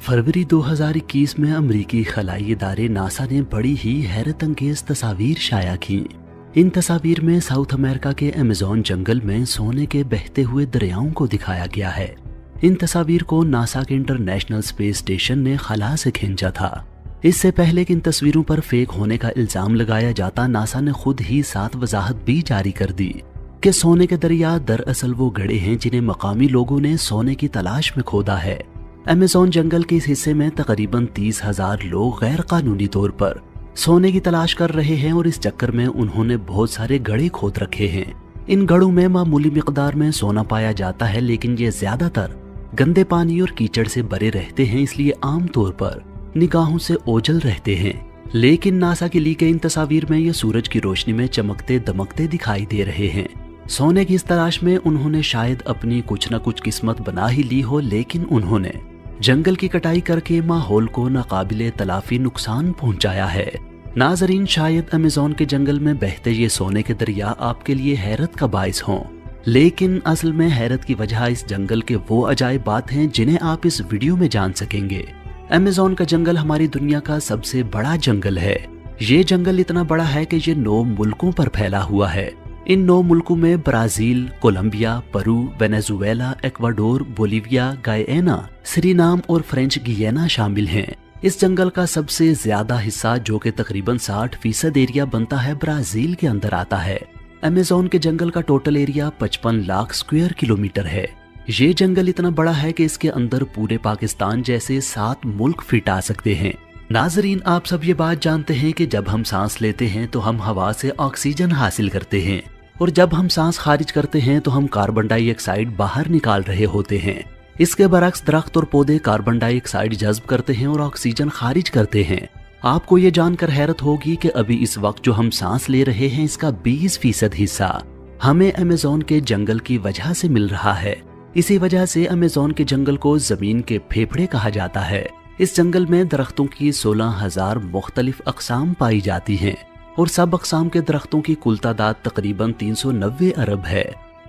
फरवरी 2021 में अमरीकी खलाई इदारे नासा ने बड़ी ही हैरत अंगेज तस्वीर शाया की। इन तस्वीर में साउथ अमेरिका के अमेज़न जंगल में सोने के बहते हुए दरियाओं को दिखाया गया है। इन तस्वीर को नासा के इंटरनेशनल स्पेस स्टेशन ने खला से खींचा था। इससे पहले कि इन तस्वीरों पर फेक होने का इल्जाम लगाया जाता, नासा ने खुद ही साथ वजाहत भी जारी कर दी कि सोने के दरिया दरअसल वो गड्ढे हैं जिन्हें मकामी लोगों ने सोने की तलाश में खोदा है। अमेज़न जंगल के इस हिस्से में तकरीबन 30,000 लोग गैर कानूनी तौर पर सोने की तलाश कर रहे हैं और इस चक्कर में उन्होंने बहुत सारे गड्ढे खोद रखे हैं। इन गड्ढों में मामूली मिकदार में सोना पाया जाता है, लेकिन ये ज्यादातर गंदे पानी और कीचड़ से भरे रहते हैं, इसलिए आमतौर पर निगाहों से ओझल रहते हैं। लेकिन नासा की ली गई इन तस्वीर में ये सूरज की रोशनी में चमकते दमकते दिखाई दे रहे हैं। सोने की इस तलाश में उन्होंने शायद अपनी कुछ न कुछ किस्मत बना ही ली हो, लेकिन उन्होंने जंगल की कटाई करके माहौल को नाकाबिले तलाफी नुकसान पहुंचाया है। नाजरीन, शायद अमेज़न के जंगल में बहते ये सोने के दरिया आपके लिए हैरत का बाइस हों, लेकिन असल में हैरत की वजह इस जंगल के वो अजायब बात हैं जिन्हें आप इस वीडियो में जान सकेंगे। अमेज़न का जंगल हमारी दुनिया का सबसे बड़ा जंगल है। ये जंगल इतना बड़ा है कि ये 9 मुल्कों पर फैला हुआ है। इन 9 मुल्कों में Brazil, Colombia, Peru, Venezuela, Ecuador, Bolivia, Guyana, Suriname और फ्रेंच गियाना शामिल हैं। इस जंगल का सबसे ज्यादा हिस्सा, जो कि तकरीबन 60% एरिया बनता है, ब्राजील के अंदर आता है। अमेज़न के जंगल का total area 55 lakh square kilometre है। ये जंगल इतना बड़ा है कि इसके अंदर पूरे पाकिस्तान जैसे 7 मुल्क फिट आ सकते हैं। नाजरीन, आप सब ये बात जानते हैं कि जब हम सांस लेते हैं तो हम हवा से ऑक्सीजन हासिल करते हैं, और जब हम सांस खारिज करते हैं तो हम कार्बन डाइऑक्साइड बाहर निकाल रहे होते हैं। इसके बरक्स दरख्त और पौधे कार्बन डाइऑक्साइड जज्ब करते हैं और ऑक्सीजन खारिज करते हैं। आपको ये जानकर हैरत होगी कि अभी इस वक्त जो हम सांस ले रहे हैं, इसका 20% हिस्सा हमें अमेज़न के जंगल की वजह से मिल रहा है। इसी वजह से अमेज़न के जंगल को जमीन के फेफड़े कहा जाता है। इस जंगल में दरख्तों की 16,000 मुख्तलिफ अकसाम पाई जाती हैं और सब अकसाम के दरख्तों की कुल तादाद तकरीबन 390 अरब है।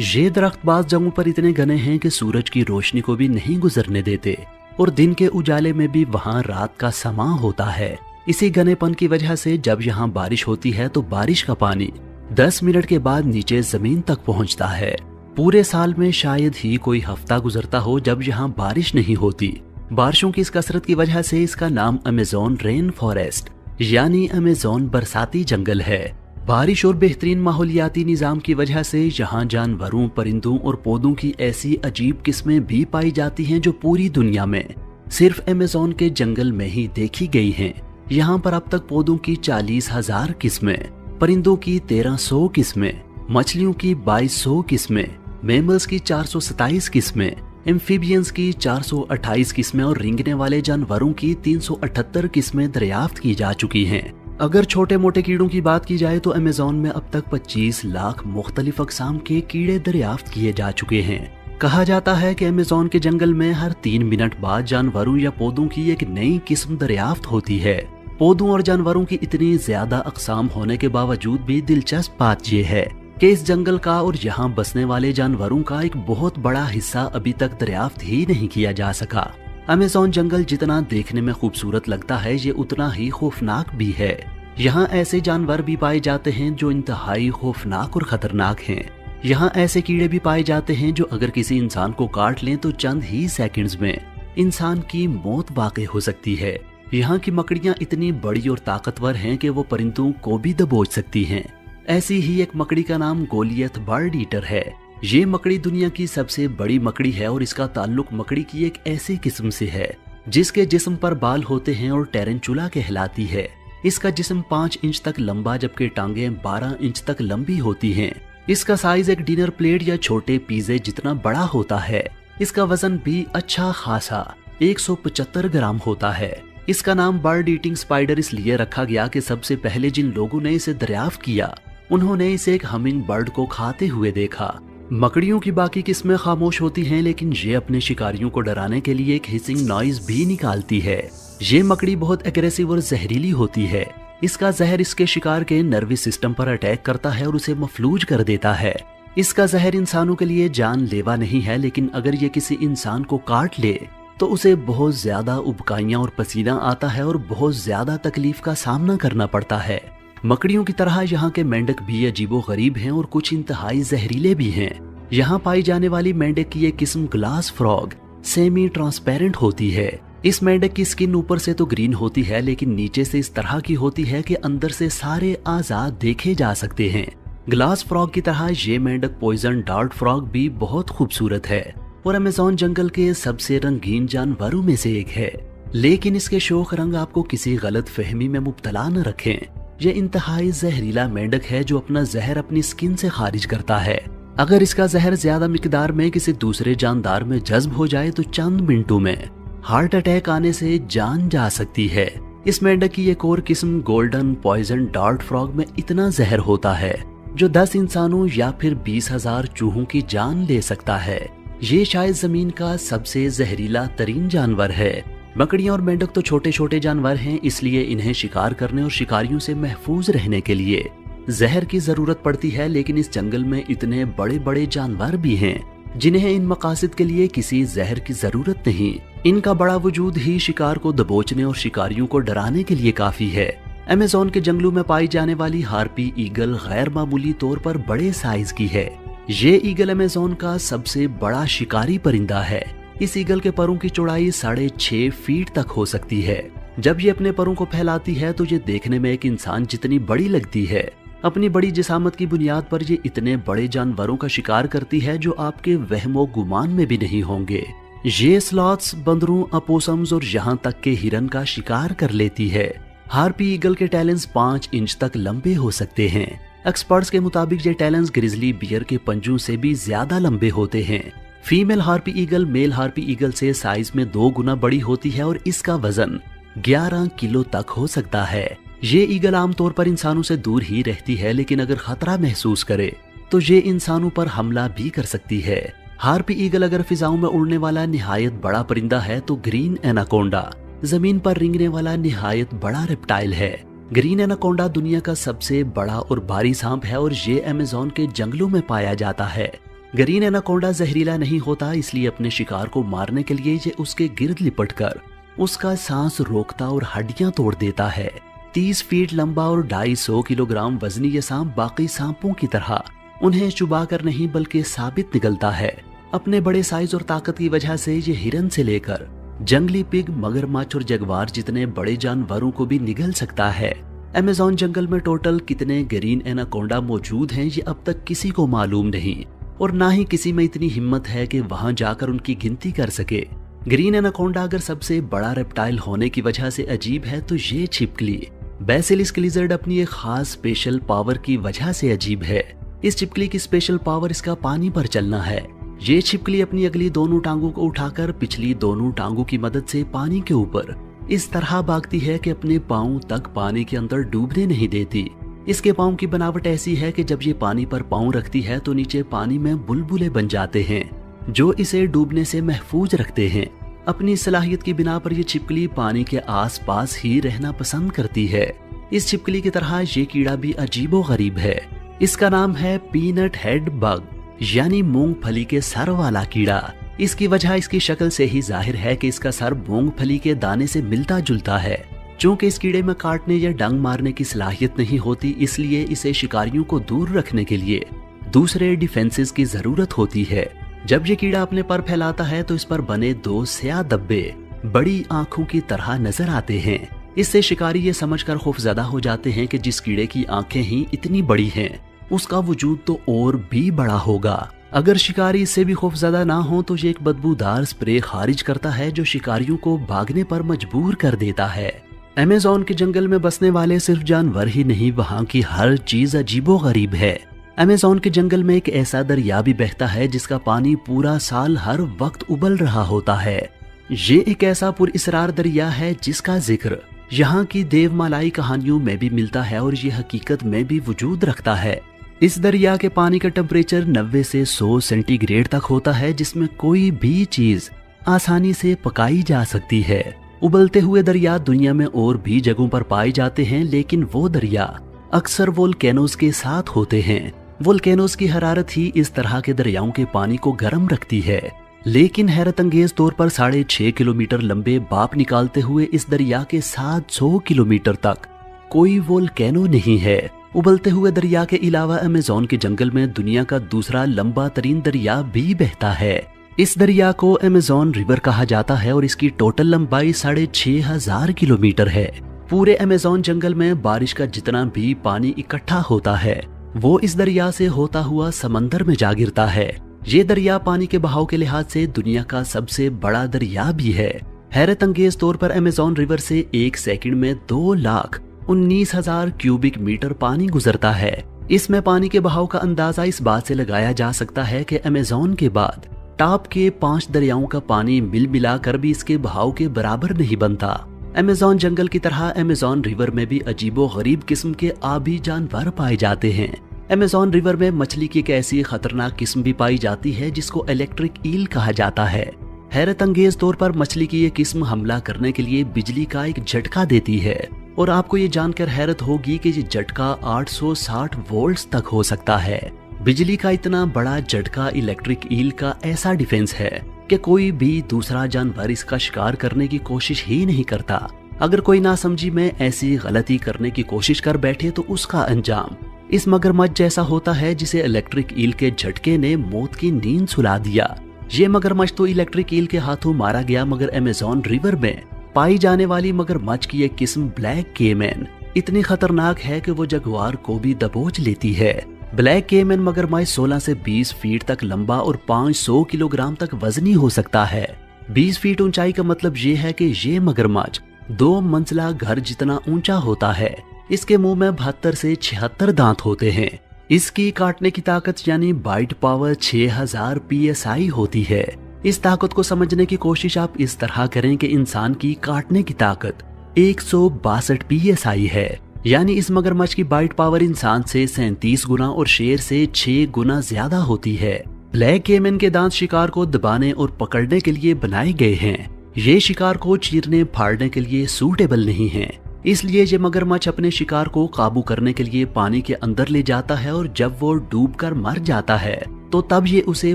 ये दरख्त बाज़ जगहों पर इतने घने हैं कि सूरज की रोशनी को भी नहीं गुजरने देते और दिन के उजाले में भी वहाँ रात का समा होता है। इसी घनेपन की वजह से जब यहाँ बारिश होती है तो बारिश का पानी 10 मिनट के बाद नीचे जमीन तक पहुँचता है। पूरे साल में शायद ही कोई हफ्ता गुजरता हो जब यहाँ बारिश नहीं होती। बारिशों की इस कसरत की वजह से इसका नाम अमेज़न रेन फॉरेस्ट यानी अमेज़न बरसाती जंगल है। बारिश और बेहतरीन माहौलियाती निजाम की वजह से यहाँ जानवरों, परिंदों और पौधों की ऐसी अजीब किस्में भी पाई जाती हैं जो पूरी दुनिया में सिर्फ अमेज़न के जंगल में ही देखी गई हैं। यहाँ पर अब तक पौधों की 40,000 किस्में, परिंदों की 1300 किस्में, मछलियों की 2200 किस्में, मैमल्स की 427 किस्में, एम्फीबियंस की 428 किस्में और रेंगने वाले जानवरों की 378 किस्में दरियाफ्त की जा चुकी हैं। अगर छोटे मोटे कीड़ों की बात की जाए तो अमेज़न में अब तक 25 लाख मुख्तलिफ अक़साम के कीड़े दरियाफ्त किए जा चुके हैं। कहा जाता है कि अमेज़न के जंगल में हर 3 मिनट बाद जानवरों या पौधों की एक नई किस्म दरियाफ्त होती है। पौधों और जानवरों की इतनी ज्यादा अक़साम होने के बावजूद भी दिलचस्प बात यह है कि इस जंगल का और यहाँ बसने वाले जानवरों का एक बहुत बड़ा हिस्सा अभी तक दरियाफ्त ही नहीं किया जा सका। अमेज़न जंगल जितना देखने में खूबसूरत लगता है, ये उतना ही खौफनाक भी है। यहाँ ऐसे जानवर भी पाए जाते हैं जो इंतहाई खौफनाक और खतरनाक हैं। यहाँ ऐसे कीड़े भी पाए जाते हैं जो अगर किसी इंसान को काट लें तो चंद ही सेकंड्स में इंसान की मौत वाक़ई हो सकती है। यहाँ की मकड़ियाँ इतनी बड़ी और ताकतवर हैं कि वो परिंदों को भी दबोच सकती हैं। ऐसी ही एक मकड़ी का नाम गोलियत बर्ड ईटर है। ये मकड़ी दुनिया की सबसे बड़ी मकड़ी है और इसका ताल्लुक मकड़ी की एक ऐसी किस्म से है जिसके जिस्म पर बाल होते हैं और टेरेंचुला कहलाती है। इसका जिस्म 5 इंच तक लंबा जबकि टांगें 12 इंच तक लंबी होती हैं। इसका साइज एक डिनर प्लेट या छोटे पिज़्ज़े जितना बड़ा होता है। इसका वजन भी अच्छा खासा 175 ग्राम होता है। इसका नाम बर्ड ईटिंग स्पाइडर इसलिए रखा गया कि सबसे पहले जिन लोगों ने इसे दरियाफ्त किया उन्होंने इसे एक हमिंग बर्ड को खाते हुए देखा। मकड़ियों की बाकी किस्में खामोश होती हैं, लेकिन ये अपने शिकारियों को डराने के लिए एक हिसिंग नॉइज भी निकालती है। ये मकड़ी बहुत एग्रेसिव और जहरीली होती है। इसका जहर इसके शिकार के नर्वस सिस्टम पर अटैक करता है और उसे मफलूज कर देता है। इसका जहर इंसानों के लिए जानलेवा नहीं है, लेकिन अगर ये किसी इंसान को काट ले तो उसे बहुत ज्यादा उबकाइयां और पसीना आता है और बहुत ज्यादा तकलीफ का सामना करना पड़ता है। मकड़ियों की तरह यहाँ के मेंढक भी अजीबोगरीब हैं और कुछ इंतहाई जहरीले भी हैं। यहाँ पाई जाने वाली मेंढक की एक किस्म ग्लास फ्रॉग सेमी ट्रांसपेरेंट होती है। इस मेंढक की स्किन ऊपर से तो ग्रीन होती है, लेकिन नीचे से इस तरह की होती है कि अंदर से सारे आजाद देखे जा सकते हैं। ग्लास फ्रॉग की तरह ये मेंढक पॉइजन डार्ट फ्रॉग भी बहुत खूबसूरत है और अमेज़न जंगल के सबसे रंगीन जानवरों में से एक है। लेकिन इसके शोख रंग आपको किसी गलत फहमी में मुब्तला न रखें। यह इंतहाई जहरीला मेंढक है जो अपना जहर अपनी स्किन से खारिज करता है। अगर इसका जहर ज्यादा मिकदार में किसी दूसरे जानदार में जज्ब हो जाए तो चंद मिनटों में हार्ट अटैक आने से जान जा सकती है। इस मेंढक की एक और किस्म गोल्डन पॉइजन डार्ट फ्रॉग में इतना जहर होता है जो 10 इंसानों या फिर 20,000 चूहों की जान ले सकता है। ये शायद जमीन का सबसे जहरीला तरीन जानवर है। मकड़ियां और मेंढक तो छोटे छोटे जानवर हैं, इसलिए इन्हें शिकार करने और शिकारियों से महफूज रहने के लिए जहर की जरूरत पड़ती है। लेकिन इस जंगल में इतने बड़े बड़े जानवर भी हैं जिन्हें इन मकासद के लिए किसी जहर की जरूरत नहीं। इनका बड़ा वजूद ही शिकार को दबोचने और शिकारियों को डराने के लिए काफी है। अमेज़न के जंगलों में पाई जाने वाली हार्पी ईगल गैर मामूली तौर पर बड़े साइज की है। ये ईगल अमेज़न का सबसे बड़ा शिकारी परिंदा है। इस ईगल के परों की चौड़ाई 6.5 फीट तक हो सकती है। जब ये अपने परों को फैलाती है तो ये देखने में एक इंसान जितनी बड़ी लगती है। अपनी बड़ी जिसामत की बुनियाद पर ये इतने बड़े जानवरों का शिकार करती है जो आपके वहमो गुमान में भी नहीं होंगे। ये स्लॉथ्स, बंदरों, अपोसम्स और यहाँ तक के हिरन का शिकार कर लेती है। हार्पी ईगल के टैलेंस 5 इंच तक लंबे हो सकते हैं। एक्सपर्ट्स के मुताबिक ये टैलेंस ग्रिजली बियर के पंजों से भी ज्यादा लंबे होते हैं। Female harpy eagle male harpy eagle से साइज में 2 गुना बड़ी होती है और इसका वजन 11 किलो तक हो सकता है। ये ईगल आमतौर पर इंसानों से दूर ही रहती है, लेकिन अगर खतरा महसूस करे तो ये इंसानों पर हमला भी कर सकती है। हार्पी ईगल अगर फिजाओं में उड़ने वाला निहायत बड़ा परिंदा है तो ग्रीन एनाकोंडा जमीन पर रेंगने वाला निहायत बड़ा रेप्टाइल है। ग्रीन एनाकोंडा दुनिया का सबसे बड़ा और भारी सांप है और ये अमेज़न के जंगलों में पाया जाता है। ग्रीन एनाकोंडा जहरीला नहीं होता, इसलिए अपने शिकार को मारने के लिए ये उसके गिर्द लिपटकर उसका सांस रोकता और हड्डियां तोड़ देता है। 30 फीट लंबा और 250 किलोग्राम वजनी ये सांप बाकी सांपों की तरह उन्हें चुबाकर नहीं बल्कि साबित निकलता है। अपने बड़े साइज और ताकत की वजह से ये हिरन से लेकर जंगली पिग, मगरमच्छ और जगवार जितने बड़े जानवरों को भी निगल सकता है। अमेज़न जंगल में टोटल कितने ग्रीन एनाकोंडा मौजूद हैं ये अब तक किसी को मालूम नहीं और ना ही किसी में इतनी हिम्मत है कि वहां जाकर उनकी गिनती कर सके। ग्रीन एनाकोंडा अगर सबसे बड़ा रेप्टाइल होने की वजह से अजीब है तो ये छिपकली बेसिलिस्क लिजर्ड अपनी एक खास स्पेशल पावर की वजह से अजीब है। इस छिपकली की स्पेशल पावर इसका पानी पर चलना है। ये छिपकली अपनी अगली दोनों टांगों को उठाकर पिछली दोनों टांगों की मदद से पानी के ऊपर इस तरह भागती है कि अपने पांव तक पानी के अंदर डूबने नहीं देती। इसके पांव की बनावट ऐसी है कि जब ये पानी पर पांव रखती है तो नीचे पानी में बुलबुले बन जाते हैं जो इसे डूबने से महफूज रखते हैं। अपनी सलाहियत की बिना पर यह छिपकली पानी के आसपास ही रहना पसंद करती है। इस छिपकली की तरह ये कीड़ा भी अजीबोगरीब है। इसका नाम है पीनट हेड बग यानी मूंगफली के सर वाला कीड़ा। इसकी वजह इसकी शक्ल से ही जाहिर है कि इसका सर मूंगफली के दाने से मिलता जुलता है। चूंकि इस कीड़े में काटने या डंग मारने की सलाहियत नहीं होती, इसलिए इसे शिकारियों को दूर रखने के लिए दूसरे डिफेंसेस की जरूरत होती है। जब ये कीड़ा अपने पर फैलाता है तो इस पर बने 2 स्याह धब्बे बड़ी आंखों की तरह नजर आते हैं। इससे शिकारी ये समझकर खौफजदा हो जाते हैं कि जिस कीड़े की आंखें ही इतनी बड़ी हैं, उसका वजूद तो और भी बड़ा होगा। अगर शिकारी इससे भी खौफजदा ना हो तो ये एक बदबूदार स्प्रे खारिज करता है जो शिकारियों को भागने पर मजबूर कर देता है। अमेज़न के जंगल में बसने वाले सिर्फ जानवर ही नहीं, वहाँ की हर चीज अजीबोगरीब है। अमेज़न के जंगल में एक ऐसा दरिया भी बहता है जिसका पानी पूरा साल हर वक्त उबल रहा होता है। ये एक ऐसा पुरइसरार दरिया है जिसका जिक्र यहाँ की देवमालाई कहानियों में भी मिलता है और ये हकीकत में भी वजूद रखता है। इस दरिया के पानी का टेम्परेचर 90 से 100 सेंटीग्रेड तक होता है, जिसमें कोई भी चीज आसानी से पकाई जा सकती है। उबलते हुए दरिया दुनिया में और भी जगहों पर पाए जाते हैं, लेकिन वो दरिया अक्सर वोल्केनोज के साथ होते हैं। वोल्केनोज की हरारत ही इस तरह के दरियाओं के पानी को गर्म रखती है। लेकिन हैरत अंगेज तौर पर 6.5 किलोमीटर लंबे बाप निकालते हुए इस दरिया के 700 किलोमीटर तक कोई वोल्केनो नहीं है। उबलते हुए दरिया के अलावा अमेज़न के जंगल में दुनिया का दूसरा लंबा तरीन दरिया भी बहता है। इस दरिया को अमेज़न रिवर कहा जाता है और इसकी टोटल लंबाई 6,500 किलोमीटर है। पूरे अमेज़न जंगल में बारिश का जितना भी पानी इकट्ठा होता है वो इस दरिया से होता हुआ समंदर में जा गिरता है। ये दरिया पानी के बहाव के लिहाज से दुनिया का सबसे बड़ा दरिया भी है। हैरत अंगेज तौर पर अमेज़न रिवर से एक सेकंड में 2,19,000 क्यूबिक मीटर पानी गुजरता है। इसमें पानी के बहाव का अंदाजा इस बात से लगाया जा सकता है कि अमेज़न के बाद टॉप के 5 दरियाओं का पानी मिल मिलाकर भी इसके बहाव के बराबर नहीं बनता। अमेज़न जंगल की तरह अमेज़न रिवर में भी अजीबो गरीब किस्म के आबी जानवर पाए जाते हैं। अमेज़न रिवर में मछली की एक ऐसी खतरनाक किस्म भी पाई जाती है जिसको इलेक्ट्रिक ईल कहा जाता है। हैरत अंगेज तौर पर मछली की ये किस्म हमला करने के लिए बिजली का एक झटका देती है और आपको ये जानकर हैरत होगी कि ये झटका 860 वोल्ट्स तक हो सकता है। बिजली का इतना बड़ा झटका इलेक्ट्रिक ईल का ऐसा डिफेंस है कि कोई भी दूसरा जानवर इसका शिकार करने की कोशिश ही नहीं करता। अगर कोई नासमझी में ऐसी गलती करने की कोशिश कर बैठे तो उसका अंजाम इस मगरमच्छ जैसा होता है जिसे इलेक्ट्रिक ईल के झटके ने मौत की नींद सुला दिया। ये मगरमच्छ तो इलेक्ट्रिक ईल के हाथों मारा गया, मगर अमेज़न रिवर में पाई जाने वाली मगरमच्छ की एक किस्म ब्लैक केमैन इतनी खतरनाक है कि वो जगुआर को भी दबोच लेती है। ब्लैक केमैन मगरमच्छ 16 से 20 फीट तक लंबा और 500 किलोग्राम तक वजनी हो सकता है। 20 फीट ऊंचाई का मतलब ये है कि ये मगरमच्छ 2 मंजिला घर जितना ऊंचा होता है। इसके मुंह में 72 से 76 दांत होते हैं। इसकी काटने की ताकत यानी बाइट पावर 6000 PSI होती है। इस ताकत को समझने की कोशिश आप इस तरह करें कि इंसान की काटने की ताकत 162 PSI है, यानी इस मगरमच्छ की बाइट पावर इंसान से 37 गुना और शेर से 6 गुना ज्यादा होती है। ब्लैक केमैन के दांत शिकार को दबाने और पकड़ने के लिए बनाए गए हैं। ये शिकार को चीरने फाड़ने के लिए सूटेबल नहीं है, इसलिए ये मगरमच्छ अपने शिकार को काबू करने के लिए पानी के अंदर ले जाता है और जब वो डूबकर मर जाता है तो तब ये उसे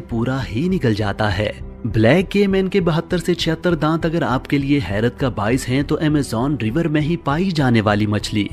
पूरा ही निकल जाता है। ब्लैक केमैन के 72 से 76 दांत अगर आपके लिए हैरत का बाइस हैं तो अमेज़न रिवर में ही पाई जाने वाली मछली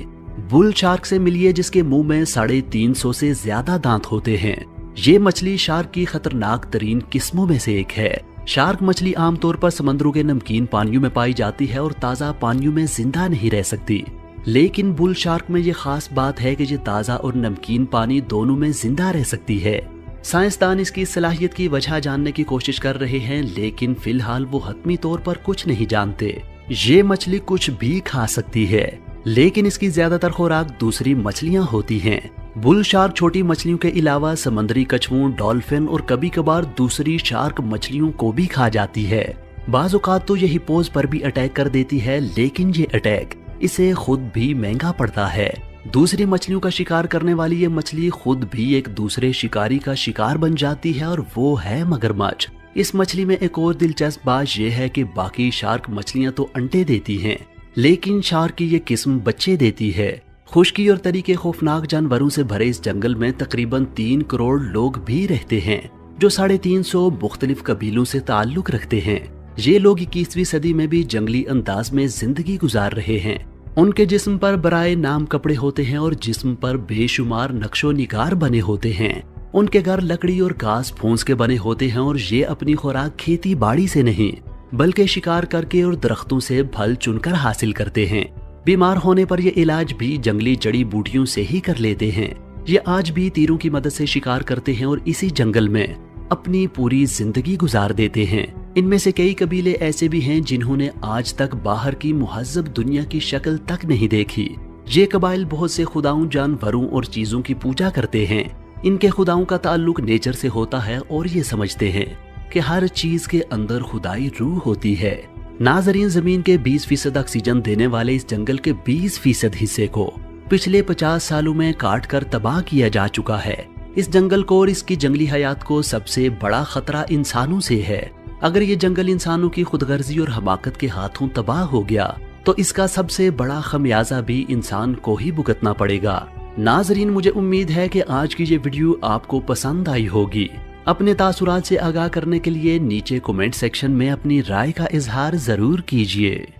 बुल शार्क से मिलिए जिसके मुंह में 350 से ज्यादा दांत होते हैं। ये मछली शार्क की खतरनाक तरीन किस्मों में से एक है। शार्क मछली आमतौर पर समंदरों के नमकीन पानियों में पाई जाती है और ताज़ा पानियों में जिंदा नहीं रह सकती, लेकिन बुल शार्क में ये खास बात है कि ये ताज़ा और नमकीन पानी दोनों में जिंदा रह सकती है। साइंसदान इसकी सलाहियत की वजह जानने की कोशिश कर रहे हैं, लेकिन फिलहाल वो हतमी तौर पर कुछ नहीं जानते। ये मछली कुछ भी खा सकती है, लेकिन इसकी ज्यादातर खुराक दूसरी मछलियां होती हैं। बुल शार्क छोटी मछलियों के अलावा समुद्री कछुओं, डॉल्फिन और कभी कभार दूसरी शार्क मछलियों को भी खा जाती है। बाज़ औक़ात तो ये हिप्पोज़ पर भी अटैक कर देती है, लेकिन ये अटैक इसे खुद भी महंगा पड़ता है। दूसरी मछलियों का शिकार करने वाली ये मछली खुद भी एक दूसरे शिकारी का शिकार बन जाती है और वो है मगरमच्छ। इस मछली में एक और दिलचस्प बात यह है कि बाकी शार्क मछलियां तो अंडे देती हैं, लेकिन शार्क की ये किस्म बच्चे देती है। खुश्की और तरीके खौफनाक जानवरों से भरे इस जंगल में तकरीबन 3 करोड़ लोग भी रहते हैं, जो 350 मुख्तलिफ कबीलों से ताल्लुक रखते हैं। ये लोग 21वीं सदी में भी जंगली अंदाज में जिंदगी गुजार रहे हैं। उनके जिस्म पर बराए नाम कपड़े होते हैं और जिस्म पर बेशुमार नक्शो निगार बने होते हैं। उनके घर लकड़ी और घास फूस के बने होते हैं और ये अपनी खुराक खेती बाड़ी से नहीं बल्कि शिकार करके और दरख्तों से फल चुनकर हासिल करते हैं। बीमार होने पर ये इलाज भी जंगली जड़ी बूटियों से ही कर लेते हैं। ये आज भी तीरों की मदद से शिकार करते हैं और इसी जंगल में अपनी पूरी जिंदगी गुजार देते हैं। इनमें से कई कबीले ऐसे भी हैं जिन्होंने आज तक बाहर की मुहज्जब दुनिया की शक्ल तक नहीं देखी। ये कबाइल बहुत से खुदाओं, जानवरों और चीजों की पूजा करते हैं। इनके खुदाओं का ताल्लुक नेचर से होता है और ये समझते हैं कि हर चीज के अंदर खुदाई रूह होती है। नाजरीन, जमीन के 20% ऑक्सीजन देने वाले इस जंगल के 20% हिस्से को पिछले 50 सालों में काट कर तबाह किया जा चुका है। इस जंगल को और इसकी जंगली हयात को सबसे बड़ा खतरा इंसानों से है। अगर ये जंगल इंसानों की खुदगर्जी और हमाकत के हाथों तबाह हो गया तो इसका सबसे बड़ा खमियाजा भी इंसान को ही भुगतना पड़ेगा। नाजरीन, मुझे उम्मीद है कि आज की ये वीडियो आपको पसंद आई होगी। अपने तासुरात से आगाह करने के लिए नीचे कमेंट सेक्शन में अपनी राय का इजहार जरूर कीजिए।